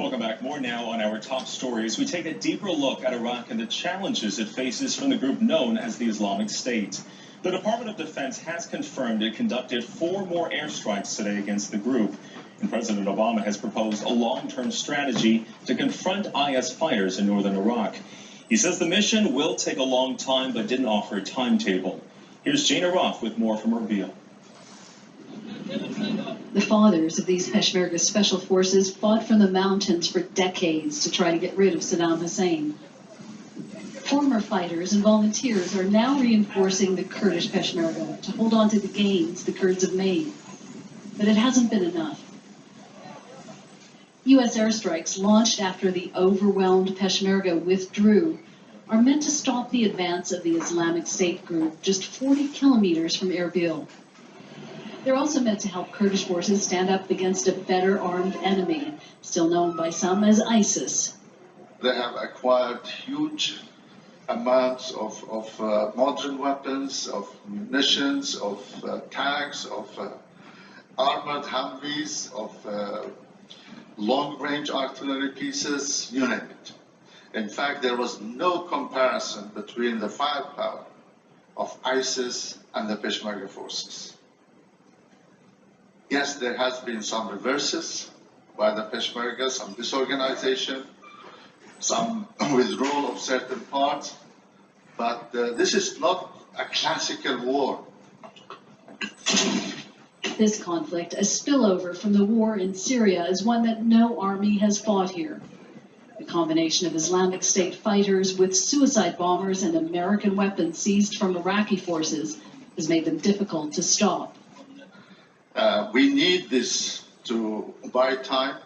Welcome back. More now on our top stories. We take a deeper look at Iraq and the challenges it faces from the group known as the Islamic State. The Department of Defense has confirmed it conducted 4 more airstrikes today against the group. And President Obama has proposed a long-term strategy to confront IS fighters in northern Iraq. He says the mission will take a long time, but didn't offer a timetable. Here's Jane Araf with more from Erbil. The fathers of these Peshmerga special forces fought from the mountains for decades to try to get rid of Saddam Hussein. Former fighters and volunteers are now reinforcing the Kurdish Peshmerga to hold on to the gains the Kurds have made. But it hasn't been enough. U.S. airstrikes launched after the overwhelmed Peshmerga withdrew are meant to stop the advance of the Islamic State group just 40 kilometers from Erbil. They're also meant to help Kurdish forces stand up against a better armed enemy, still known by some as ISIS. They have acquired huge amounts of modern weapons, of munitions, of tanks, of armored Humvees, of long-range artillery pieces, you name it. In fact, there was no comparison between the firepower of ISIS and the Peshmerga forces. Yes, there has been some reverses by the Peshmerga, some disorganization, some withdrawal of certain parts, but this is not a classical war. This conflict, a spillover from the war in Syria, is one that no army has fought here. The combination of Islamic State fighters with suicide bombers and American weapons seized from Iraqi forces has made them difficult to stop. We need this to buy time,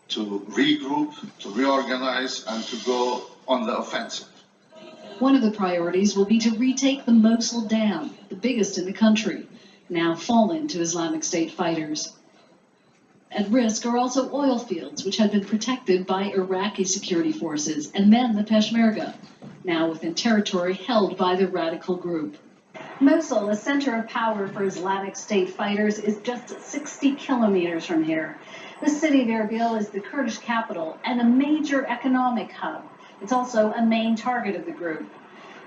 to regroup, to reorganize, and to go on the offensive. One of the priorities will be to retake the Mosul Dam, the biggest in the country, now fallen to Islamic State fighters. At risk are also oil fields, which had been protected by Iraqi security forces, and then the Peshmerga, now within territory held by the radical group. Mosul, a center of power for Islamic State fighters, is just 60 kilometers from here. The city of Erbil is the Kurdish capital and a major economic hub. It's also a main target of the group.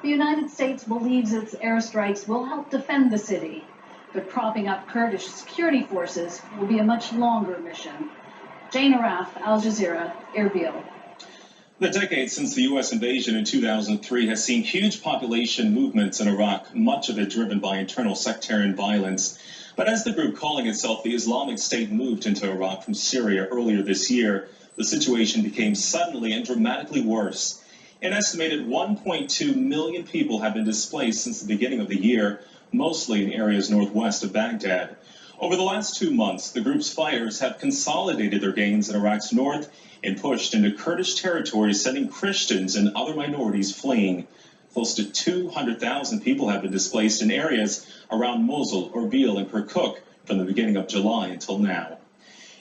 The United States believes its airstrikes will help defend the city, but propping up Kurdish security forces will be a much longer mission. Jane Araf, Al Jazeera, Erbil. The decade since the U.S. invasion in 2003 has seen huge population movements in Iraq, much of it driven by internal sectarian violence. But as the group calling itself the Islamic State moved into Iraq from Syria earlier this year, the situation became suddenly and dramatically worse. An estimated 1.2 million people have been displaced since the beginning of the year, mostly in areas northwest of Baghdad. Over the last 2 months, the group's fighters have consolidated their gains in Iraq's north and pushed into Kurdish territory, sending Christians and other minorities fleeing. Close to 200,000 people have been displaced in areas around Mosul, Erbil, and Kirkuk from the beginning of July until now.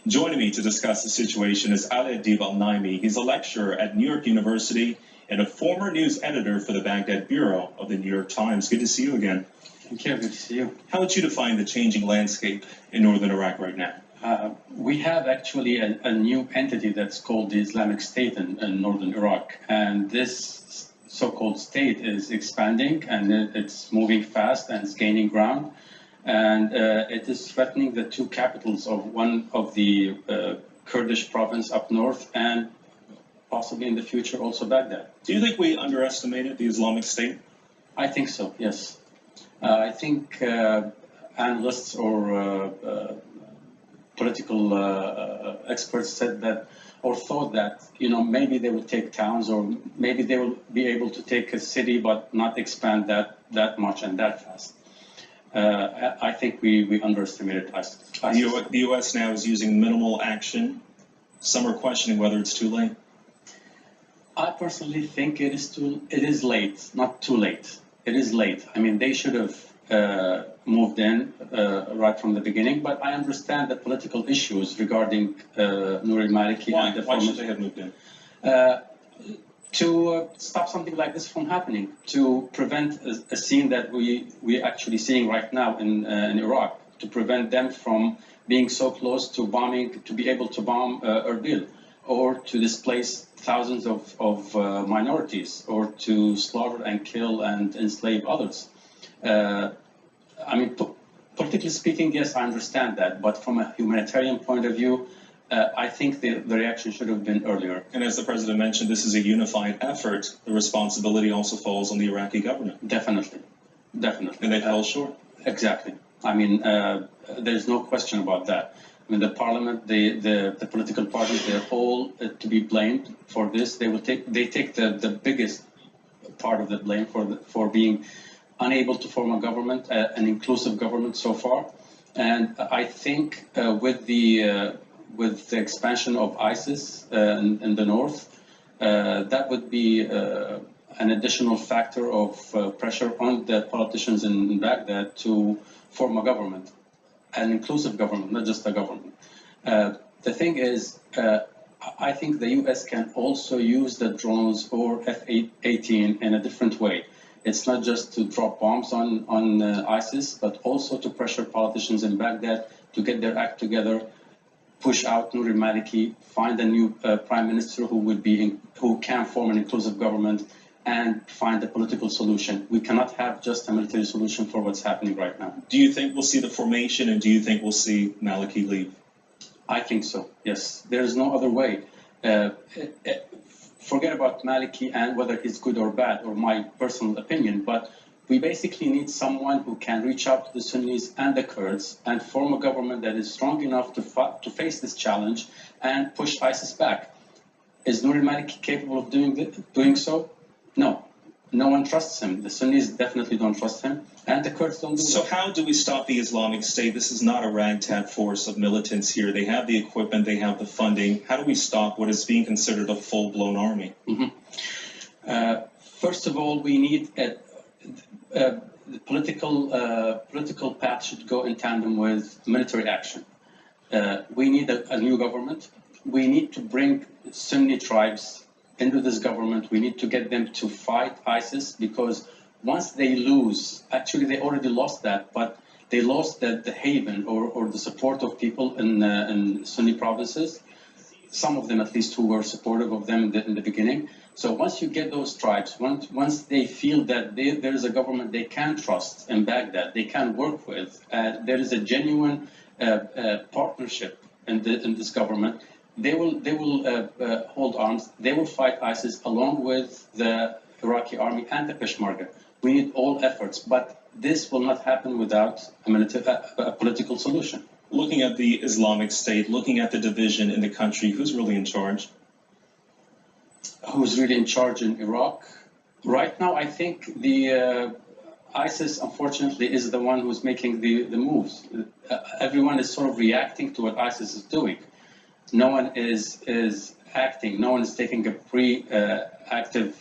Joining me to discuss the situation is Adib al-Naimi. He's a lecturer at New York University and a former news editor for the Baghdad bureau of the New York Times. Good to see you again. Thank you. Good to see you. How would you define the changing landscape in northern Iraq right now? We have actually a new entity that's called the Islamic State in northern Iraq. And this so-called state is expanding, and it's moving fast and it's gaining ground. And it is threatening the 2 capitals of one of the Kurdish province up north, and possibly in the future also Baghdad. Do you think we underestimated the Islamic State? I think so, yes. I think analysts or political experts said that, or thought that, maybe they will take towns, or maybe they will be able to take a city but not expand that much and that fast. I think we underestimated ISIS. The U.S. now is using minimal action. Some are questioning whether it's too late. I personally think it is late, not too late. It is late. I mean, they should have moved in right from the beginning, but I understand the political issues regarding Noor al-Maliki. Why should they have moved in? To stop something like this from happening, to prevent a scene that we're actually seeing right now in Iraq, to prevent them from being so close to bombing, to be able to bomb Erbil. or to displace thousands of minorities, or to slaughter and kill and enslave others. I mean, politically speaking, yes, I understand that, but from a humanitarian point of view, I think the reaction should have been earlier. And as the president mentioned, this is a unified effort. The responsibility also falls on the Iraqi government. Definitely. And they fell short. Exactly. I mean, there's no question about that. I mean, the parliament, the political parties, they're all to be blamed for this. They take the biggest part of the blame for being unable to form a government, an inclusive government so far. And I think with the expansion of ISIS in the north, that would be an additional factor of pressure on the politicians in Baghdad to form a government, an inclusive government, not just a government. The thing is, I think the U.S. can also use the drones or F-18 in a different way. It's not just to drop bombs on ISIS, but also to pressure politicians in Baghdad to get their act together, push out Nouri Maliki, find a new prime minister who can form an inclusive government, and find a political solution. We cannot have just a military solution for what's happening right now. Do you think we'll see the formation, and do you think we'll see Maliki leave? I think so, yes. There is no other way. Forget about Maliki and whether he's good or bad, or my personal opinion, but we basically need someone who can reach out to the Sunnis and the Kurds and form a government that is strong enough to face this challenge and push ISIS back. Is Nouri Maliki capable of doing so? No. No one trusts him. The Sunnis definitely don't trust him, and the Kurds don't do So that. how do we stop the Islamic State? This is not a ragtag force of militants here. They have the equipment, they have the funding. How do we stop what is being considered a full-blown army? First of all, we need the political path should go in tandem with military action. We need a new government. We need to bring Sunni tribes into this government. We need to get them to fight ISIS, because once they lose, actually they already lost that, but they lost the haven or the support of people in Sunni provinces, some of them at least who were supportive of them in the beginning. So once you get those tribes, once they feel that there is a government they can trust in Baghdad, they can work with, there is a genuine partnership in this government, they will hold arms, they will fight ISIS along with the Iraqi army and the Peshmerga. We need all efforts, but this will not happen without a political solution. Looking at the Islamic State, looking at the division in the country, who's really in charge? Who's really in charge in Iraq? Right now, I think the ISIS, unfortunately, is the one who's making the moves. Everyone is sort of reacting to what ISIS is doing. No one is acting. No one is taking a pre-active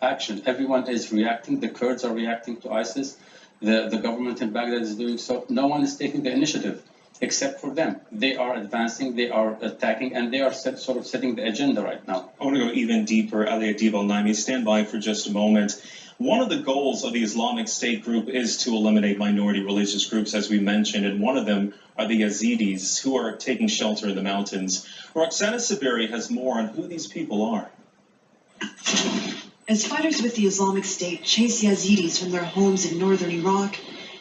action. Everyone is reacting. The Kurds are reacting to ISIS. The government in Baghdad is doing so. No one is taking the initiative, except for them. They are advancing, they are attacking, and they are sort of setting the agenda right now. I want to go even deeper. Ali Adib Al-Naimi, stand by for just a moment. One of the goals of the Islamic State group is to eliminate minority religious groups, as we mentioned, and one of them are the Yazidis, who are taking shelter in the mountains. Roxana Saberi has more on who these people are. As fighters with the Islamic State chase Yazidis from their homes in northern Iraq,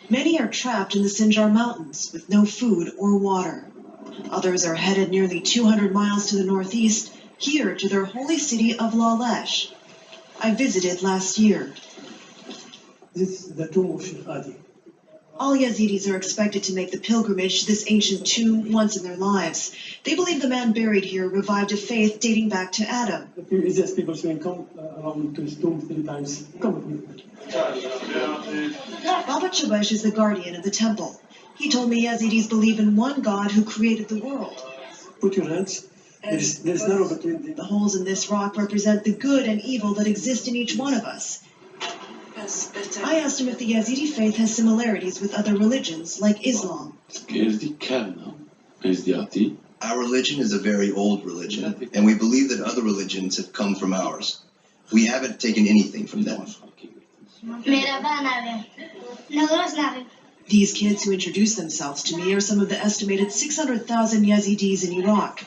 many are trapped in the Sinjar Mountains with no food or water. Others are headed nearly 200 miles to the northeast, here to their holy city of Lalesh. I visited last year. This is the tomb of Sheikh Adi. All Yazidis are expected to make the pilgrimage to this ancient tomb once in their lives. They believe the man buried here revived a faith dating back to Adam. The easiest people can come around to his tomb 3 times. Come with me. Baba Chabesh is the guardian of the temple. He told me Yazidis believe in one God who created the world. Put your hands. There's narrow between them. The holes in this rock represent the good and evil that exist in each one of us. I asked him if the Yazidi faith has similarities with other religions, like Islam. Our religion is a very old religion, and we believe that other religions have come from ours. We haven't taken anything from them. These kids who introduced themselves to me are some of the estimated 600,000 Yazidis in Iraq.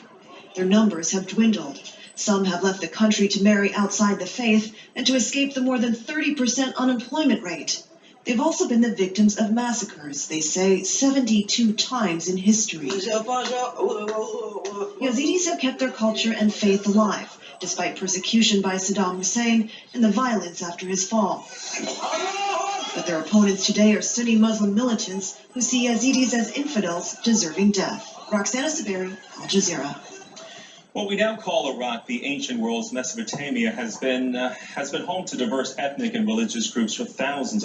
Their numbers have dwindled. Some have left the country to marry outside the faith and to escape the more than 30% unemployment rate. They've also been the victims of massacres, they say 72 times in history. Yazidis have kept their culture and faith alive, despite persecution by Saddam Hussein and the violence after his fall. But their opponents today are Sunni Muslim militants who see Yazidis as infidels deserving death. Roxana Saberi, Al Jazeera. What we now call Iraq, the ancient world's Mesopotamia, has been home to diverse ethnic and religious groups for thousands